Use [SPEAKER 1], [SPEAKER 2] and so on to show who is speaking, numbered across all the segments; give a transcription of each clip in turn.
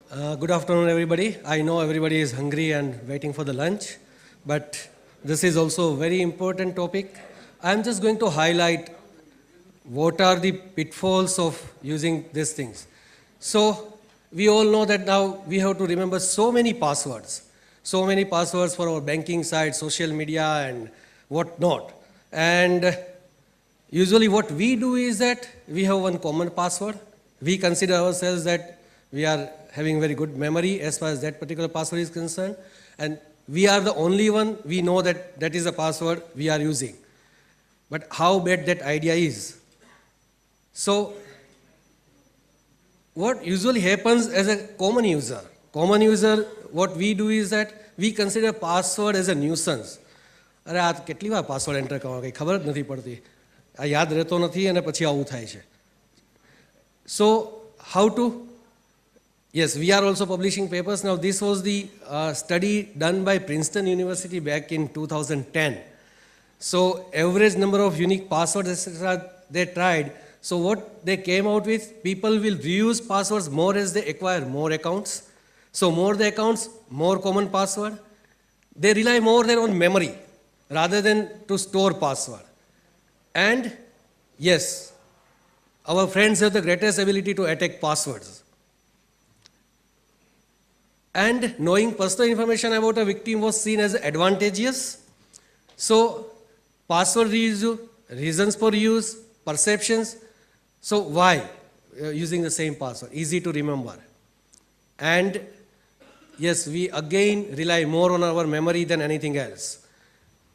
[SPEAKER 1] Good afternoon, everybody. I know everybody is hungry and waiting for the lunch, but this is also a very important topic. I'm just going to highlight what are the pitfalls of using these things. So, we all know that now we have to remember so many passwords for our banking site, social media, and whatnot. And usually, what we do is that we have one common password. We consider ourselves that we are having very good memory as far as that particular password is concerned, and we are the only one we know that that is the password we are using. But how bad that idea is. So, what usually happens as a common user, what we do is that we consider password as a nuisance. અરે આ કેટલી વાર password enter કરવાનો કંઈ ખબર જ નથી પડતી, આ યાદ રહેતો નથી અને પછી આવું થાય છે. So, how to? Yes, we are also publishing papers. Now, this was the study done by Princeton University back in 2010. So, average number of unique passwords, etc., they tried. So, what they came out with, people will reuse passwords more as they acquire more accounts. So, more the accounts, more common password. They rely more than on memory rather than to store password. And yes, our friends have the greatest ability to attack passwords. And knowing personal information about a victim was seen as advantageous. So, password reuse, reasons for use, perceptions. So, why using the same password? Easy to remember. And yes, we again rely more on our memory than anything else.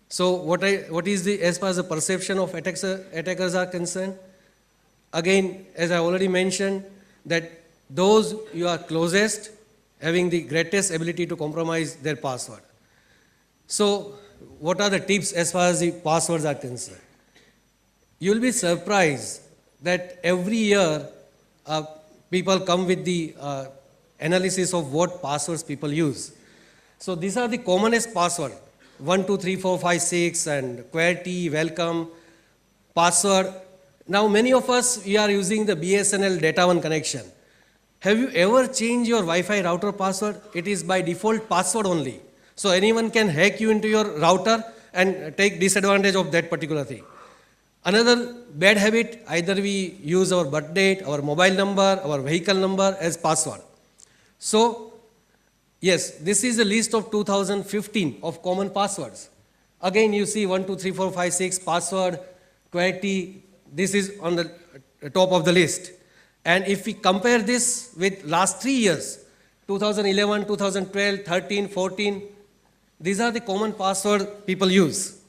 [SPEAKER 1] So, what is the, as far as the perception of attackers are concerned? Again, as I already mentioned, that those you are closest having the greatest ability to compromise their password. So, what are the tips as far as the passwords are concerned? You will be surprised that every year people come with the analysis of what passwords people use. So, these are the commonest passwords: 1, 2, 3, 4, 5, 6, and QWERTY, welcome, password. Now, many of us, we are using the BSNL Data One connection. Have you ever changed your Wi-Fi router password? It is by default password only. So anyone can hack you into your router and take disadvantage of that particular thing. Another bad habit, either we use our birth date, our mobile number, our vehicle number as password. So, yes, this is a list of 2015 of common passwords. Again, you see 1, 2, 3, 4, 5, 6 password, QWERTY, this is on the top of the list. And if we compare this with last 3 years, 2011, 2012, 13, 14, these are the common password people use.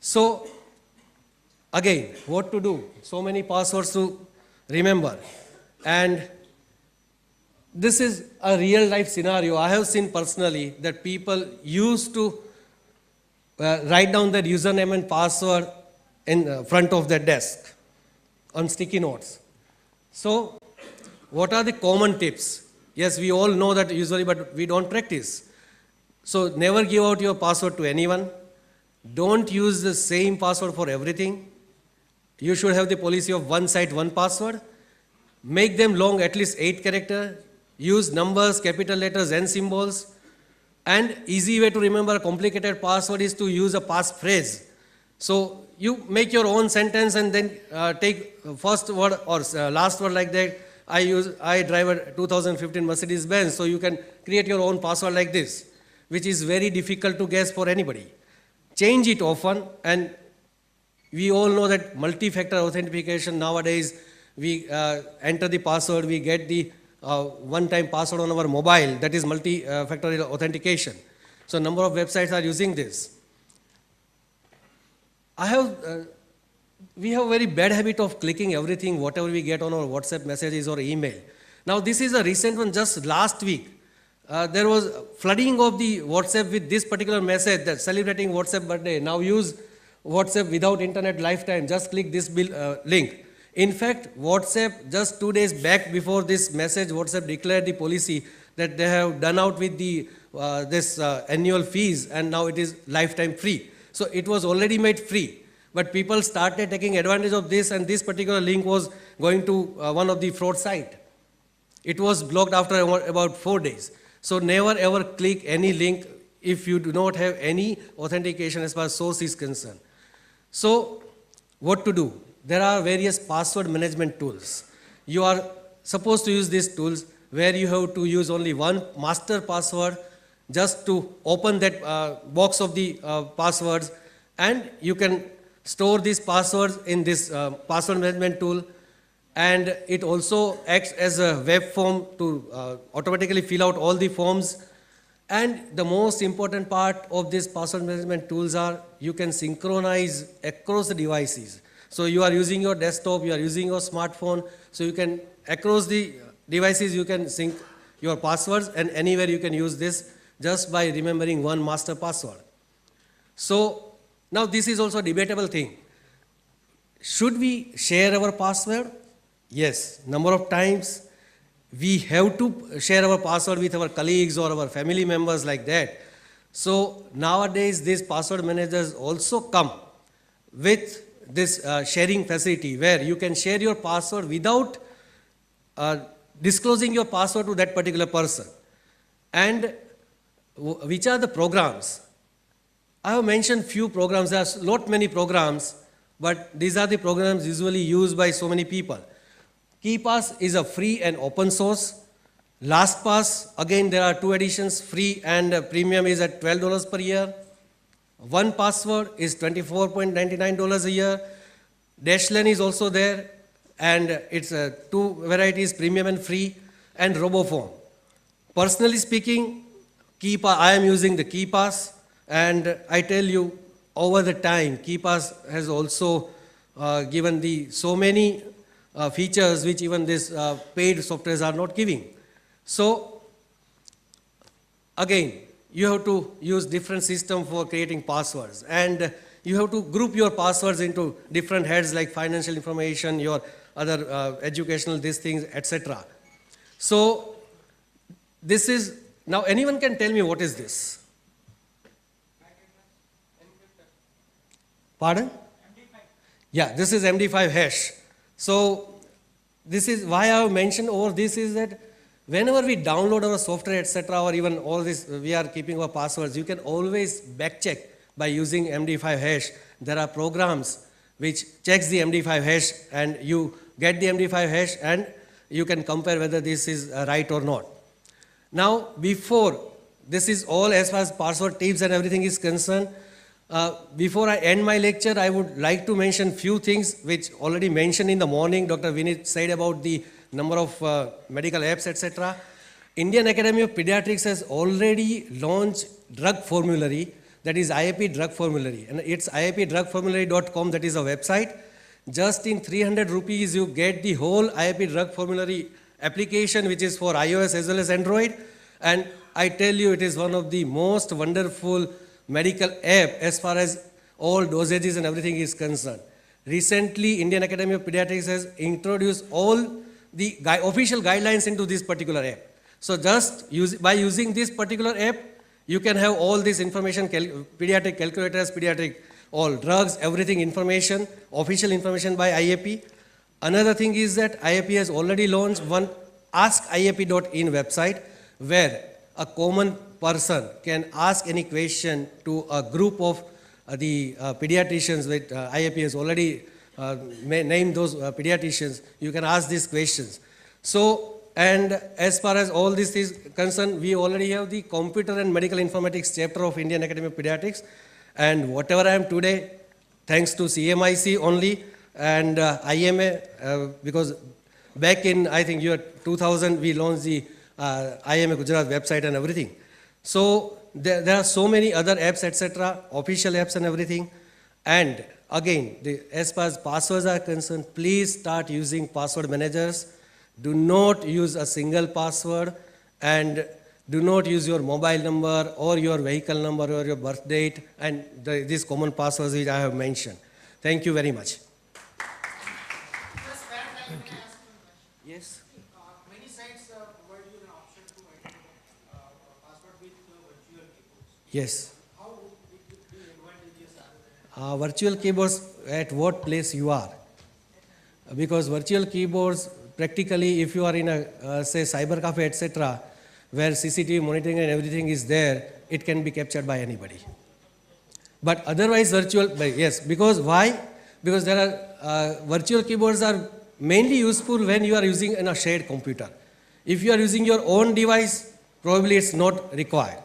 [SPEAKER 1] So, again, what to do? So many passwords to remember. And this is a real life scenario. I have seen personally that people used to write down their username and password in front of their desk on sticky notes. So, what are the common tips? Yes, we all know that usually, but we don't practice. So, never give out your password to anyone. Don't use the same password for everything. You should have the policy of one site, one password. Make them long, at least 8 characters. Use numbers, capital letters, and symbols. And easy way to remember a complicated password is to use a passphrase. So, you make your own sentence and then take first word or last word like that. I drive a 2015 Mercedes-Benz, so you can create your own password like this, which is very difficult to guess for anybody. Change it often, and we all know that multi-factor authentication nowadays, we enter the password, we get the one-time password on our mobile, that is multi-factor authentication. So, number of websites are using this. We have a very bad habit of clicking everything, whatever we get on our WhatsApp messages or email. Now, this is a recent one, just last week. There was flooding of the WhatsApp with this particular message that celebrating WhatsApp birthday. Now use WhatsApp without internet lifetime. Just click this link. In fact, WhatsApp, just 2 days back before this message, WhatsApp declared the policy that they have done out with the this annual fees, and now it is lifetime free. So it was already made free, but people started taking advantage of this, and this particular link was going to one of the fraud site. it was blocked after about 4 days. So never ever click any link if you do not have any authentication as far as source is concerned. So what to do? There are various password management tools. You are supposed to use these tools where you have to use only one master password just to open that box of the passwords, and you can store these passwords in this password management tool, and it also acts as a web form to automatically fill out all the forms. And the most important part of these password management tools are you can synchronize across the devices. So you are using your desktop, you are using your smartphone, so you can, across the devices, you can sync your passwords, and anywhere you can use this just by remembering one master password. So now this is also a debatable thing. Should we share our password? Yes, number of times we have to share our password with our colleagues or our family members like that. So nowadays these password managers also come with this sharing facility where you can share your password without disclosing your password to that particular person. And which are the programs? I have mentioned few programs. There are lot many programs, but these are the programs usually used by so many people. KeePass is a free and open source. LastPass, again there are 2 editions, free and premium is at $12 per year. 1Password is $24.99 a year. Dashlane is also there, and it's 2 varieties, premium and free, and RoboForm. Personally speaking, I am using the KeePass, and I tell you, over the time, KeePass has also given so many features which even these paid softwares are not giving. So, again, you have to use different system for creating passwords, and you have to group your passwords into different heads like financial information, your other educational these things, etc. So, this is, now anyone can tell me what is this? Pardon? MD5. Yeah, this is MD5 hash. So this is why I have mentioned over this is that whenever we download our software, etc., or even all this, we are keeping our passwords, you can always back check by using MD5 hash. There are programs which checks the MD5 hash, and you get the MD5 hash and you can compare whether this is right or not. Now, before, this is all as far as password tips and everything is concerned. Before I end my lecture, I would like to mention few things which already mentioned in the morning. Dr. Vinit said about the number of medical apps, etc. Indian Academy of Pediatrics has already launched drug formulary, that is IAP drug formulary, and it's iapdrugformulary.com, that is a website. Just in 300 rupees, you get the whole IAP drug formulary application, which is for iOS as well as Android. And I tell you, it is one of the most wonderful medical app as far as all dosages and everything is concerned. Recently, Indian Academy of Pediatrics has introduced all the official guidelines into this particular app. So just by using this particular app, you can have all this information, pediatric calculators, pediatric all drugs, everything information, official information by IAP. Another thing is that IAP has already launched one askiap.in website where a common person can ask any question to a group of the pediatricians that IAP has already named those pediatricians. You can ask these questions. So, and as far as all this is concerned, we already have the Computer and Medical Informatics chapter of Indian Academy of Pediatrics. And whatever I am today, thanks to CMIC only and IMA, because back in, I think, year 2000, we launched the IMA Gujarat website and everything. So there are so many other apps, etc., official apps and everything. And again, as far as passwords are concerned, please start using password managers. Do not use a single password, and do not use your mobile number or your vehicle number or your birth date and these common passwords which I have mentioned. Thank you very much.
[SPEAKER 2] Thank you.
[SPEAKER 1] Yes?
[SPEAKER 2] Many sites provide you an option to enter password with virtual keyboards.
[SPEAKER 1] Yes.
[SPEAKER 2] How would it be advantageous other than
[SPEAKER 1] Virtual keyboards, at what place you are? Because virtual keyboards, practically if you are in a, say, cyber cafe, etc., where CCTV monitoring and everything is there, it can be captured by anybody. But otherwise virtual, yes, because why? Because there are, virtual keyboards are mainly useful when you are using in a shared computer. If you are using your own device, probably it's not required.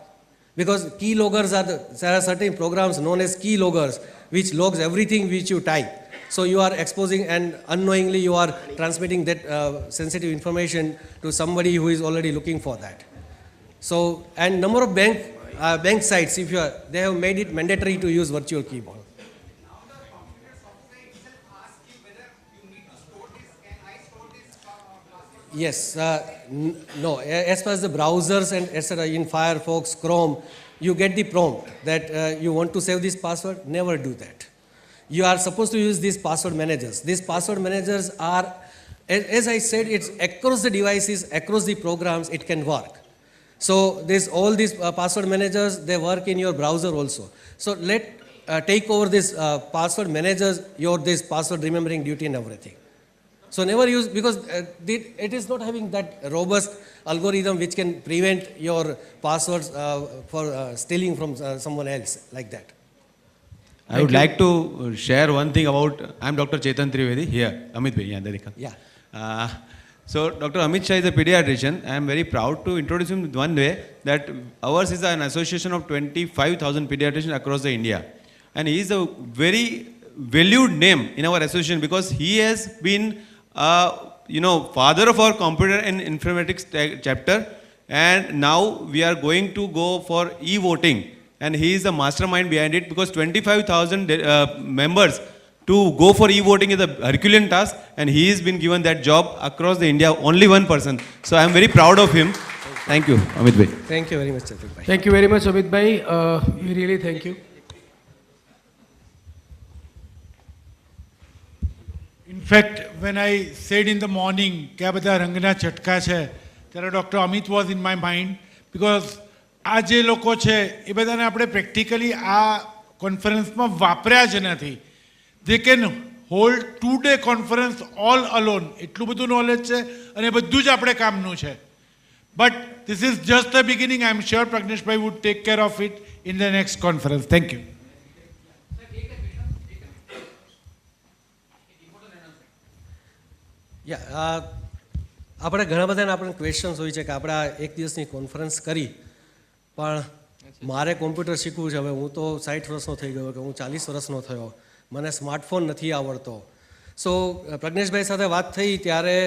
[SPEAKER 1] Because key loggers there are certain programs known as key loggers, which logs everything which you type. So you are exposing and unknowingly you are transmitting that sensitive information to somebody who is already looking for that. So, and number of bank sites, if you are, they have made it mandatory to use virtual keyboard.
[SPEAKER 2] Now the computer software itself asks you whether you need to store this, can I store this password?
[SPEAKER 1] Yes, no, as far as the browsers and etc. in Firefox, Chrome, you get the prompt that you want to save this password, never do that. You are supposed to use these password managers. These password managers are, as I said, it's across the devices, across the programs, it can work. So all these password managers, they work in your browser also. So take over this password managers, this password remembering duty and everything. So never use, because it is not having that robust algorithm which can prevent your passwords for stealing from someone else like that.
[SPEAKER 3] I would like to share one thing about, I'm Dr. Chetan Trivedi, here, Amit Bhai, there he comes.
[SPEAKER 1] Yeah.
[SPEAKER 3] So Dr. Amit Shah is a pediatrician. I am very proud to introduce him in one way that ours is an association of 25,000 pediatricians across the India. And he is a very valued name in our association because he has been, father of our computer and informatics chapter. And now we are going to go for e-voting. And he is the mastermind behind it because 25,000 members to go for e-voting is a Herculean task, and he has been given that job across the India, only one person. So I am very proud of him. Thank you, Amit Bhai.
[SPEAKER 1] Thank you very much, Chetan bhai.
[SPEAKER 4] Thank you very much, Amit Bhai. We really thank you.
[SPEAKER 5] In fact, when I said in the morning, kya bata rangna chatka છે, ત્યારે Dr. Amit was in my mind because આ જે લોકો છે એ બધાને આપણે practically આ કોન્ફરન્સમાં વાપર્યા જ નથી. They can hold 2-day conference all alone. એટલું બધું નોલેજ છે અને બધું જ આપણે કામનું છે. But this is just the beginning. I'm sure Pragnesh Bhai would take care of it in the next conference. Thank you.
[SPEAKER 1] Yeah, આપણે ઘણા બધાના આપણે ક્વેશ્ચન્સ હોય છે કે આપણે આ એક દિવસની કોન્ફરન્સ કરી, પણ મારે કોમ્પ્યુટર શીખવું છે. હવે હું તો 60 વર્ષનો થઈ ગયો, કે હું 40 વર્ષનો થયો, મને સ્માર્ટફોન નથી આવડતો. સો પ્રજ્ઞેશભાઈ સાથે વાત થઈ ત્યારે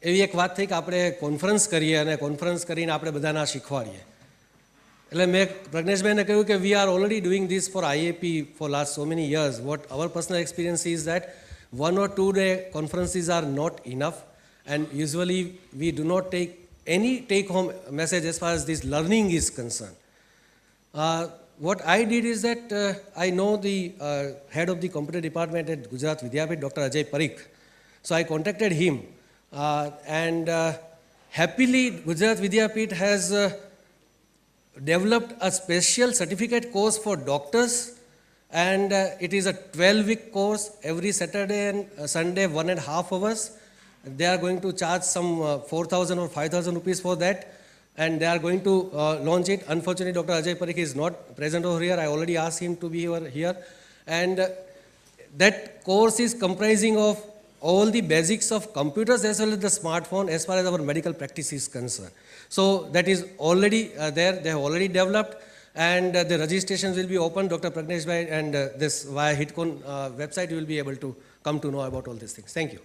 [SPEAKER 1] એવી એક વાત થઈ કે આપણે કોન્ફરન્સ કરીએ અને કોન્ફરન્સ કરીને આપણે બધાને શીખવાડીએ. એટલે મેં પ્રજ્ઞેશભાઈને કહ્યું કે we are already doing this for IAP for last so many years. What our personal experience is that 1 or 2 day conferences are not enough, and usually we do not take any take-home message as far as this learning is concerned. What I did is that I know the head of the computer department at Gujarat Vidyapith, Dr. Ajay Parikh. So I contacted him, and happily Gujarat Vidyapith has developed a special certificate course for doctors. And it is a 12-week course, every Saturday and Sunday, 1.5 hours. They are going to charge some 4,000 or 5,000 rupees for that, and they are going to launch it. Unfortunately, Dr. Ajay Parikh is not present over here. I already asked him to be over here. And that course is comprising of all the basics of computers as well as the smartphone as far as our medical practice is concerned. So that is already there. They have already developed. And the registrations will be open, Dr. Pragnesh Bhai, and this via HitCon website you will be able to come to know about all these things. Thank you.